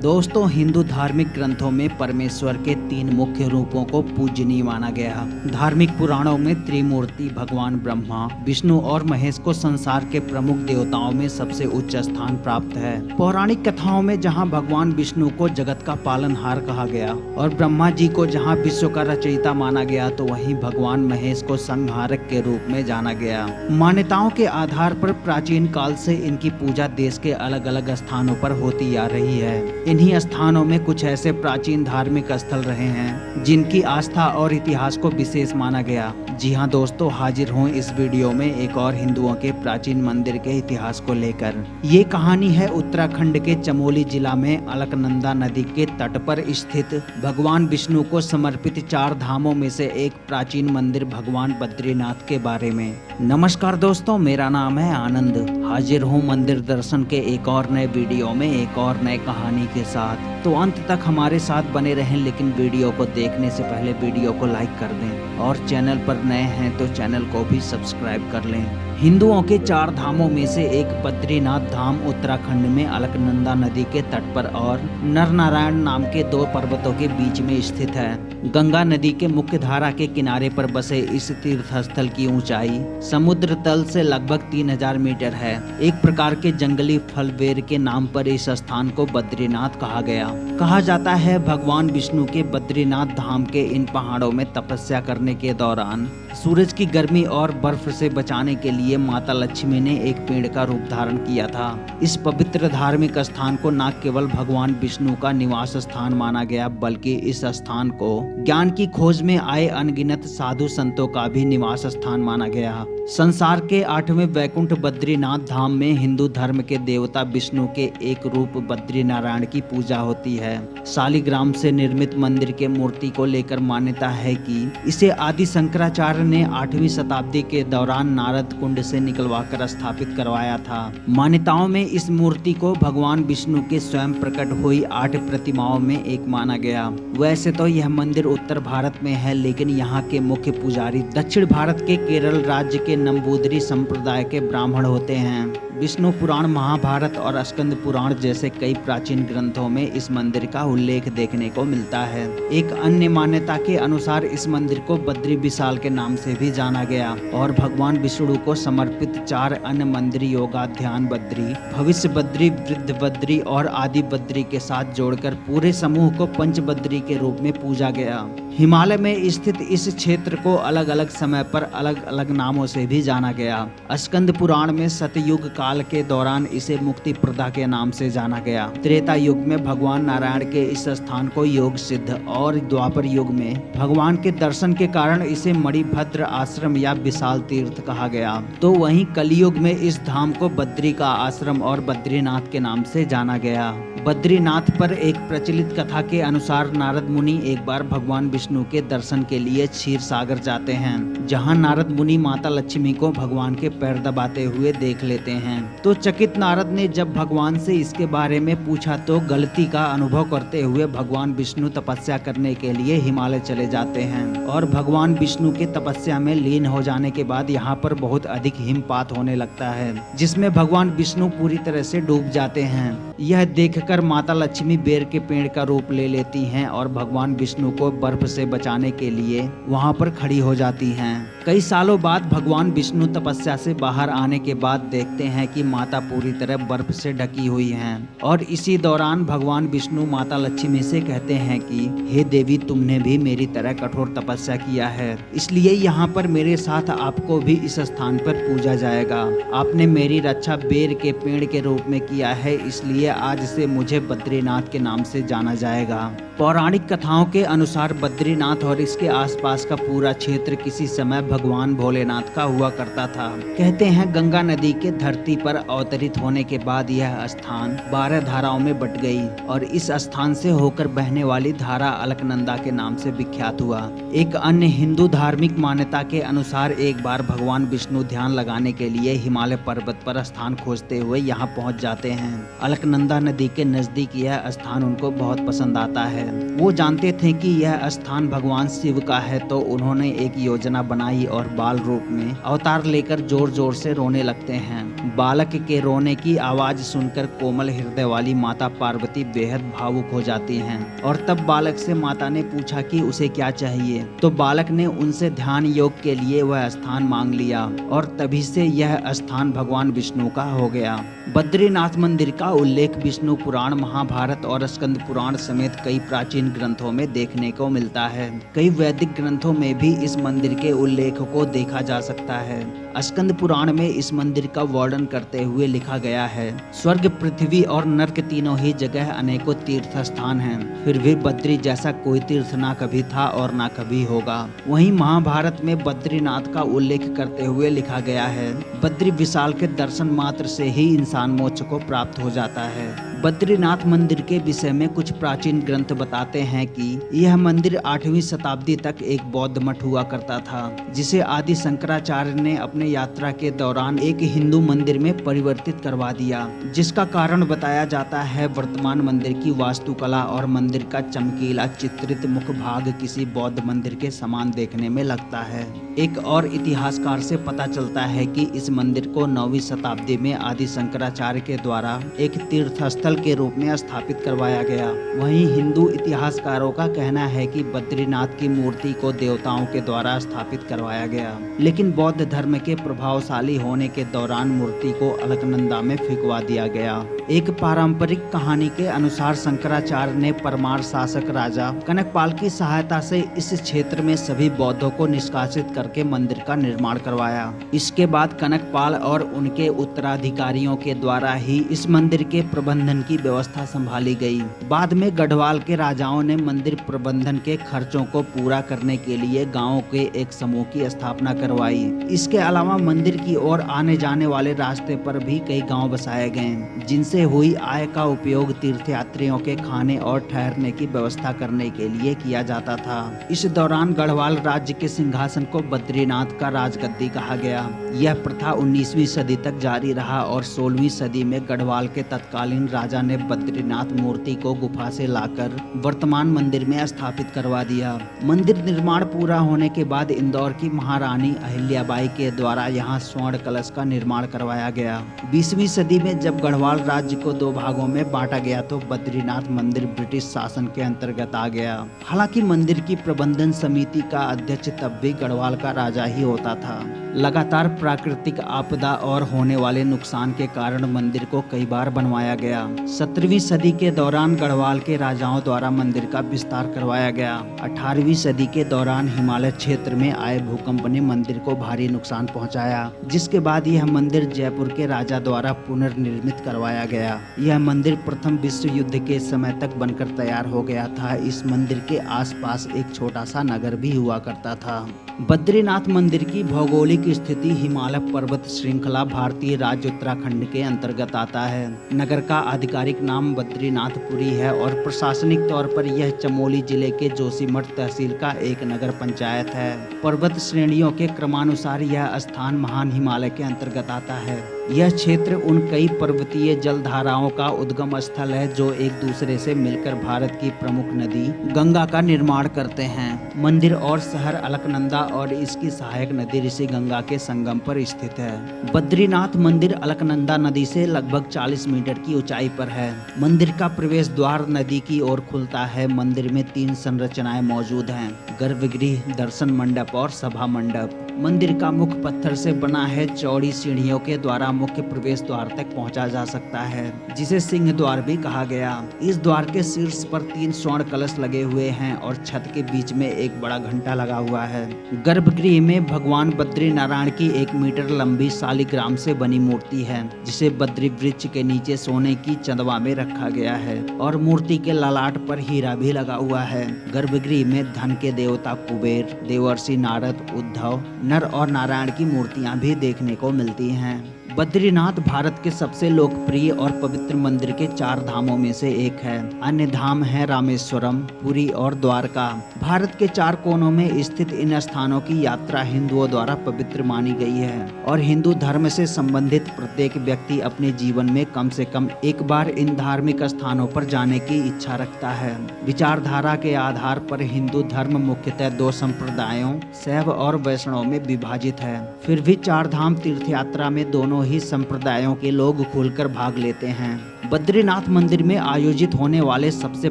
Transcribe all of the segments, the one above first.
दोस्तों, हिंदू धार्मिक ग्रंथों में परमेश्वर के 3 मुख्य रूपों को पूजनीय माना गया। धार्मिक पुराणों में त्रिमूर्ति भगवान ब्रह्मा, विष्णु और महेश को संसार के प्रमुख देवताओं में सबसे उच्च स्थान प्राप्त है। पौराणिक कथाओं में जहां भगवान विष्णु को जगत का पालनहार कहा गया और ब्रह्मा जी को जहां विश्व का रचयिता माना गया, तो वहीं भगवान महेश को संहारक के रूप में जाना गया। मान्यताओं के आधार पर प्राचीन काल से इनकी पूजा देश के अलग अलग स्थानों पर होती आ रही है। इन्हीं स्थानों में कुछ ऐसे प्राचीन धार्मिक स्थल रहे हैं जिनकी आस्था और इतिहास को विशेष माना गया। जी हाँ दोस्तों, हाजिर हूँ इस वीडियो में एक और हिंदुओं के प्राचीन मंदिर के इतिहास को लेकर। ये कहानी है उत्तराखंड के चमोली जिला में अलकनंदा नदी के तट पर स्थित भगवान विष्णु को समर्पित 4 धामों में से एक प्राचीन मंदिर भगवान बद्रीनाथ के बारे में। नमस्कार दोस्तों, मेरा नाम है आनंद। हाजिर हूँ मंदिर दर्शन के एक और नए वीडियो में एक और नए कहानी के साथ। तो अंत तक हमारे साथ बने रहें, लेकिन वीडियो को देखने से पहले वीडियो को लाइक कर दें और चैनल पर नए हैं तो चैनल को भी सब्सक्राइब कर लें। हिंदुओं के 4 धामों में से एक बद्रीनाथ धाम उत्तराखंड में अलकनंदा नदी के तट पर और नरनारायण नाम के 2 पर्वतों के बीच में स्थित है। गंगा नदी के मुख्य धारा के किनारे पर बसे इस तीर्थ स्थल की ऊंचाई समुद्र तल से लगभग 3000 मीटर है। एक प्रकार के जंगली फल बेर के नाम पर इस स्थान को बद्रीनाथ कहा गया। कहा जाता है भगवान विष्णु के बद्रीनाथ धाम के इन पहाड़ों में तपस्या करने के दौरान सूरज की गर्मी और बर्फ से बचाने के लिए माता लक्ष्मी ने एक पेड़ का रूप धारण किया था। इस पवित्र धार्मिक स्थान को न केवल भगवान विष्णु का निवास स्थान माना गया, बल्कि इस स्थान को ज्ञान की खोज में आए अनगिनत साधु संतों का भी निवास स्थान माना गया। संसार के 8वें वैकुंठ बद्रीनाथ धाम में हिंदू धर्म के देवता विष्णु के एक रूप बद्रीनारायण की पूजा होती है। शालिग्राम से निर्मित मंदिर के मूर्ति को लेकर मान्यता है कि इसे आदि शंकराचार्य ने 8वीं शताब्दी के दौरान नारद कुंड से निकलवाकर स्थापित करवाया था। मान्यताओं में इस मूर्ति को भगवान विष्णु के स्वयं प्रकट हुई 8 प्रतिमाओं में एक माना गया। वैसे तो यह मंदिर उत्तर भारत में है, लेकिन यहाँ के मुख्य पुजारी दक्षिण भारत के केरल राज्य के नंबूदरी संप्रदाय के ब्राह्मण होते हैं। विष्णु पुराण, महाभारत और स्कंद पुराण जैसे कई प्राचीन ग्रंथों में इस मंदिर का उल्लेख देखने को मिलता है। एक अन्य मान्यता के अनुसार इस मंदिर को बद्री विशाल के नाम से भी जाना गया और भगवान विष्णु को समर्पित 4 अन्य मंदिर योगा, ध्यान बद्री, भविष्य बद्री, वृद्ध बद्री और आदि बद्री के साथ जोड़कर पूरे समूह को पंच बद्री के रूप में पूजा गया। हिमालय में स्थित इस क्षेत्र को अलग अलग समय पर अलग अलग नामों से भी जाना गया। स्कंद पुराण में सतयुग काल के दौरान इसे मुक्ति प्रदा के नाम से जाना गया। त्रेता युग में भगवान नारायण के इस स्थान को योग सिद्ध और द्वापर युग में भगवान के दर्शन के कारण इसे मणिभद्र आश्रम या विशाल तीर्थ कहा गया। तो वहीं कलयुग में इस धाम को बद्री का आश्रम और बद्रीनाथ के नाम से जाना गया। बद्रीनाथ पर एक प्रचलित कथा के अनुसार नारद मुनि एक बार भगवान विष्णु के दर्शन के लिए क्षीर सागर जाते हैं, जहां नारद मुनि माता लक्ष्मी को भगवान के पैर दबाते हुए देख लेते हैं। तो चकित नारद ने जब भगवान से इसके बारे में पूछा तो गलती का अनुभव करते हुए भगवान विष्णु तपस्या करने के लिए हिमालय चले जाते हैं और भगवान विष्णु के तपस्या में लीन हो जाने के बाद यहाँ पर बहुत अधिक हिमपात होने लगता है, जिसमें भगवान विष्णु पूरी तरह से डूब जाते हैं। यह देखकर माता लक्ष्मी बेर के पेड़ का रूप ले लेती हैं और भगवान विष्णु को बर्फ से बचाने के लिए वहां पर खड़ी हो जाती हैं। कई सालों बाद भगवान विष्णु तपस्या से बाहर आने के बाद देखते हैं कि माता पूरी तरह बर्फ से ढकी हुई हैं और इसी दौरान भगवान विष्णु माता लक्ष्मी से कहते हैं कि हे देवी, तुमने भी मेरी तरह कठोर तपस्या किया है, इसलिए यहाँ पर मेरे साथ आपको भी इस स्थान पर पूजा जाएगा। आपने मेरी रक्षा बेर के पेड़ के रूप में किया है, इसलिए आज से मुझे बद्रीनाथ के नाम से जाना जाएगा। पौराणिक कथाओं के अनुसार बद्रीनाथ और इसके आसपास का पूरा क्षेत्र किसी समय भगवान भोलेनाथ का हुआ करता था। कहते हैं गंगा नदी के धरती पर अवतरित होने के बाद यह स्थान 12 धाराओं में बट गई और इस स्थान से होकर बहने वाली धारा अलकनंदा के नाम से विख्यात हुआ। एक अन्य हिंदू धार्मिक मान्यता के अनुसार एक बार भगवान विष्णु ध्यान लगाने के लिए हिमालय पर्वत पर स्थान खोजते हुए यहाँ पहुँच जाते हैं। अलकनंदा नदी के नजदीक यह स्थान उनको बहुत पसंद आता है। वो जानते थे कि यह स्थान भगवान शिव का है, तो उन्होंने एक योजना बनाई और बाल रूप में अवतार लेकर जोर जोर से रोने लगते हैं। बालक के रोने की आवाज सुनकर कोमल हृदय वाली माता पार्वती बेहद भावुक हो जाती हैं और तब बालक से माता ने पूछा कि उसे क्या चाहिए। तो बालक ने उनसे ध्यान योग के लिए वह स्थान मांग लिया और तभी से यह स्थान भगवान विष्णु का हो गया। बद्रीनाथ मंदिर का उल्लेख विष्णु पुराण, महाभारत और स्कंद पुराण समेत कई प्राचीन ग्रंथों में देखने को मिलता है। कई वैदिक ग्रंथों में भी इस मंदिर के उल्लेख को देखा जा सकता है। स्कंद पुराण में इस मंदिर का वर्णन करते हुए लिखा गया है, स्वर्ग, पृथ्वी और नर्क तीनों ही जगह अनेकों तीर्थ स्थान हैं, फिर भी बद्री जैसा कोई तीर्थ ना कभी था और ना कभी होगा। वहीं महाभारत में बद्रीनाथ का उल्लेख करते हुए लिखा गया है, बद्री विशाल के दर्शन मात्र से ही इंसान मोक्ष को प्राप्त हो जाता है। बद्रीनाथ मंदिर के विषय में कुछ प्राचीन ग्रंथ बताते हैं कि यह मंदिर 8वीं शताब्दी तक एक बौद्ध मठ हुआ करता था, जिसे आदि शंकराचार्य ने अपने यात्रा के दौरान एक हिंदू मंदिर में परिवर्तित करवा दिया, जिसका कारण बताया जाता है वर्तमान मंदिर की वास्तुकला और मंदिर का चमकीला चित्रित मुख भाग किसी बौद्ध मंदिर के समान देखने में लगता है। एक और इतिहासकार से पता चलता है कि इस मंदिर को 9वीं शताब्दी में आदि शंकराचार्य के द्वारा एक तीर्थ स्थल के रूप में स्थापित करवाया गया। वहीं हिंदू इतिहासकारों का कहना है कि बद्रीनाथ की मूर्ति को देवताओं के द्वारा स्थापित करवाया गया, लेकिन बौद्ध धर्म के प्रभावशाली होने के दौरान मूर्ति को अलकनंदा में फेंकवा दिया गया। एक पारंपरिक कहानी के अनुसार शंकराचार्य ने परमार शासक राजा कनकपाल की सहायता से इस क्षेत्र में सभी बौद्धों को निष्कासित करके मंदिर का निर्माण करवाया। इसके बाद कनकपाल और उनके उत्तराधिकारियों के द्वारा ही इस मंदिर के प्रबंधन की व्यवस्था संभाली गई। बाद में गढ़वाल के राजाओं ने मंदिर प्रबंधन के खर्चों को पूरा करने के लिए गाँव के एक समूह की स्थापना करवाई। इसके अलावा मंदिर की ओर आने जाने वाले रास्ते पर भी कई गाँव बसाए गए, जिनसे हुई आय का उपयोग तीर्थयात्रियों के खाने और ठहरने की व्यवस्था करने के लिए किया जाता था। इस दौरान गढ़वाल राज्य के सिंहासन को बद्रीनाथ का राजगद्दी कहा गया। यह प्रथा 19वीं सदी तक जारी रहा और 16वीं सदी में गढ़वाल के तत्कालीन राजा ने बद्रीनाथ मूर्ति को गुफा से लाकर वर्तमान मंदिर में स्थापित करवा दिया। मंदिर निर्माण पूरा होने के बाद इंदौर की महारानी अहिल्याबाई के द्वारा यहाँ स्वर्ण कलश का निर्माण करवाया गया। 20वीं सदी में जब गढ़वाल राज्य को 2 भागों में बांटा गया तो बद्रीनाथ मंदिर ब्रिटिश शासन के अंतर्गत आ गया। हालांकि मंदिर की प्रबंधन समिति का अध्यक्ष तब भी गढ़वाल का राजा ही होता था। लगातार प्राकृतिक आपदा और होने वाले नुकसान के कारण मंदिर को कई बार बनवाया गया। 17वीं सदी के दौरान गढ़वाल के राजाओं द्वारा मंदिर का विस्तार करवाया गया। 18वीं सदी के दौरान हिमालय क्षेत्र में आए भूकंप ने मंदिर को भारी नुकसान पहुंचाया, जिसके बाद यह मंदिर जयपुर के राजा द्वारा पुनर्निर्मित करवाया गया। यह मंदिर प्रथम विश्व युद्ध के समय तक बनकर तैयार हो गया था। इस मंदिर के आसपास एक छोटा सा नगर भी हुआ करता था। बद्रीनाथ मंदिर की भौगोलिक स्थिति हिमालय पर्वत श्रृंखला भारतीय राज्य उत्तराखंड के अंतर्गत आता है। नगर का आधिकारिक नाम बद्रीनाथपुरी है और प्रशासनिक तौर पर यह चमोली जिले के जोशीमठ तहसील का एक नगर पंचायत है। पर्वत श्रेणियों के क्रमानुसार यह स्थान महान हिमालय के अंतर्गत आता है। यह क्षेत्र उन कई पर्वतीय जलधाराओं का उद्गम स्थल है जो एक दूसरे से मिलकर भारत की प्रमुख नदी गंगा का निर्माण करते हैं। मंदिर और शहर अलकनंदा और इसकी सहायक नदी ऋषि गंगा के संगम पर स्थित है। बद्रीनाथ मंदिर अलकनंदा नदी से लगभग 40 मीटर की ऊंचाई पर है। मंदिर का प्रवेश द्वार नदी की ओर खुलता है। मंदिर में 3 संरचनाएं मौजूद हैं, गर्भगृह, दर्शन मंडप और सभा मंडप। मंदिर का मुख पत्थर से बना है। चौड़ी सीढ़ियों के द्वारा मुख्य प्रवेश द्वार तक पहुंचा जा सकता है, जिसे सिंह द्वार भी कहा गया। इस द्वार के शीर्ष पर 3 स्वर्ण कलश लगे हुए हैं और छत के बीच में एक बड़ा घंटा लगा हुआ है। गर्भगृह में भगवान बद्री नारायण की 1 मीटर लंबी शालिग्राम से बनी मूर्ति है, जिसे बद्री वृक्ष के नीचे सोने की चंदवा में रखा गया है और मूर्ति के ललाट पर हीरा भी लगा हुआ है। गर्भगृह में धन के देवता कुबेर, देवर्षि नारद, उद्धव, नर और नारायण की मूर्तियां भी देखने को मिलती हैं। बद्रीनाथ भारत के सबसे लोकप्रिय और पवित्र मंदिर के 4 धामों में से एक है। अन्य धाम है रामेश्वरम, पुरी और द्वारका। भारत के 4 कोनों में स्थित इन स्थानों की यात्रा हिंदुओं द्वारा पवित्र मानी गई है और हिंदू धर्म से संबंधित प्रत्येक व्यक्ति अपने जीवन में कम से कम एक बार इन धार्मिक स्थानों पर जाने की इच्छा रखता है। विचारधारा के आधार पर हिंदू धर्म मुख्यतः 2 संप्रदायों, शैव और वैष्णव में विभाजित है। फिर भी 4 धाम तीर्थ यात्रा में दोनों दोनों ही संप्रदायों के लोग खुलकर भाग लेते हैं। बद्रीनाथ मंदिर में आयोजित होने वाले सबसे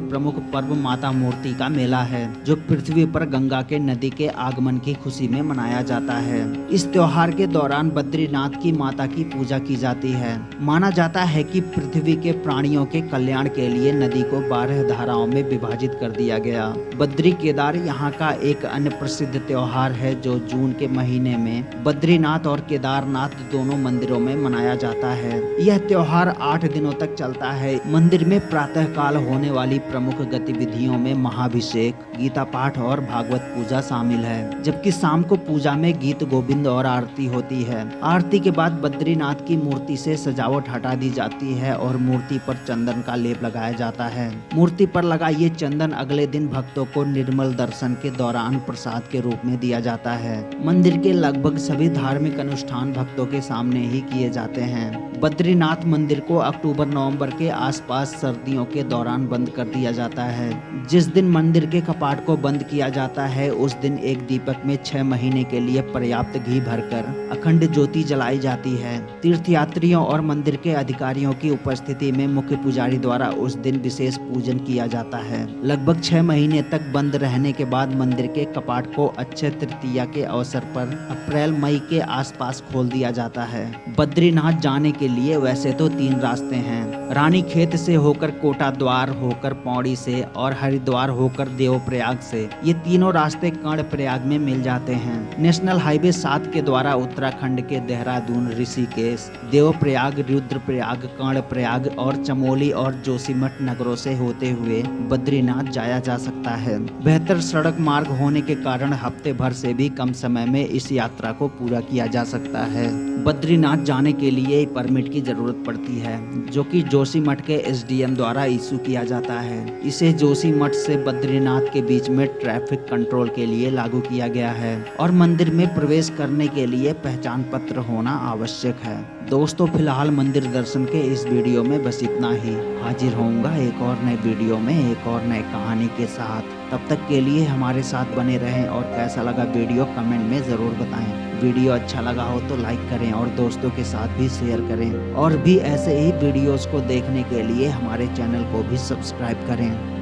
प्रमुख पर्व माता मूर्ति का मेला है, जो पृथ्वी पर गंगा के नदी के आगमन की खुशी में मनाया जाता है। इस त्योहार के दौरान बद्रीनाथ की माता की पूजा की जाती है। माना जाता है कि पृथ्वी के प्राणियों के कल्याण के लिए नदी को 12 धाराओं में विभाजित कर दिया गया। बद्री केदार यहाँ का एक अन्य प्रसिद्ध त्योहार है, जो जून के महीने में बद्रीनाथ और केदारनाथ दोनों मंदिरों में मनाया जाता है। यह त्योहार 8 दिनों तक चलता है। मंदिर में प्रातः काल होने वाली प्रमुख गतिविधियों में महाभिषेक, गीता पाठ और भागवत पूजा शामिल है, जबकि शाम को पूजा में गीत गोविंद और आरती होती है। आरती के बाद बद्रीनाथ की मूर्ति से सजावट हटा दी जाती है और मूर्ति पर चंदन का लेप लगाया जाता है। मूर्ति पर लगा ये चंदन अगले दिन भक्तों को निर्मल दर्शन के दौरान प्रसाद के रूप में दिया जाता है। मंदिर के लगभग सभी धार्मिक अनुष्ठान भक्तों के सामने ही किए जाते हैं। बद्रीनाथ मंदिर को अक्टूबर-नवंबर के आसपास सर्दियों के दौरान बंद कर दिया जाता है। जिस दिन मंदिर के कपाट को बंद किया जाता है, उस दिन एक दीपक में 6 महीने के लिए पर्याप्त घी भरकर अखंड ज्योति जलाई जाती है। तीर्थयात्रियों और मंदिर के अधिकारियों की उपस्थिति में मुख्य पुजारी द्वारा उस दिन विशेष पूजन किया जाता है। लगभग 6 महीने तक बंद रहने के बाद मंदिर के कपाट को अक्षय तृतीया के अवसर पर अप्रैल-मई के आसपास खोल दिया जाता है। बद्रीनाथ जाने के लिए वैसे तो 3 रास्ते हैं। रानीखेत से होकर, कोटा द्वार होकर पौड़ी से और हरिद्वार होकर देवप्रयाग से। ये तीनों रास्ते कर्णप्रयाग में मिल जाते हैं। नेशनल हाईवे 7 के द्वारा उत्तराखंड के देहरादून, ऋषिकेश, देवप्रयाग, रुद्रप्रयाग, कर्णप्रयाग और चमोली और जोशीमठ नगरों से होते हुए बद्रीनाथ जाया जा सकता है। बेहतर सड़क मार्ग होने के कारण हफ्ते भर से भी कम समय में इस यात्रा को पूरा किया जा सकता है। बद्रीनाथ जाने के लिए परमिट की जरूरत पड़ती है, जो कि जोशीमठ के एसडीएम द्वारा इशू किया जाता है। इसे जोशीमठ से बद्रीनाथ के बीच में ट्रैफिक कंट्रोल के लिए लागू किया गया है और मंदिर में प्रवेश करने के लिए पहचान पत्र होना आवश्यक है। दोस्तों, फिलहाल मंदिर दर्शन के इस वीडियो में बस इतना ही। हाजिर होऊंगा एक और नए वीडियो में एक और नए कहानी के साथ। तब तक के लिए हमारे साथ बने रहें और कैसा लगा वीडियो कमेंट में ज़रूर बताएं। वीडियो अच्छा लगा हो तो लाइक करें और दोस्तों के साथ भी शेयर करें और भी ऐसे ही वीडियोस को देखने के लिए हमारे चैनल को भी सब्सक्राइब करें।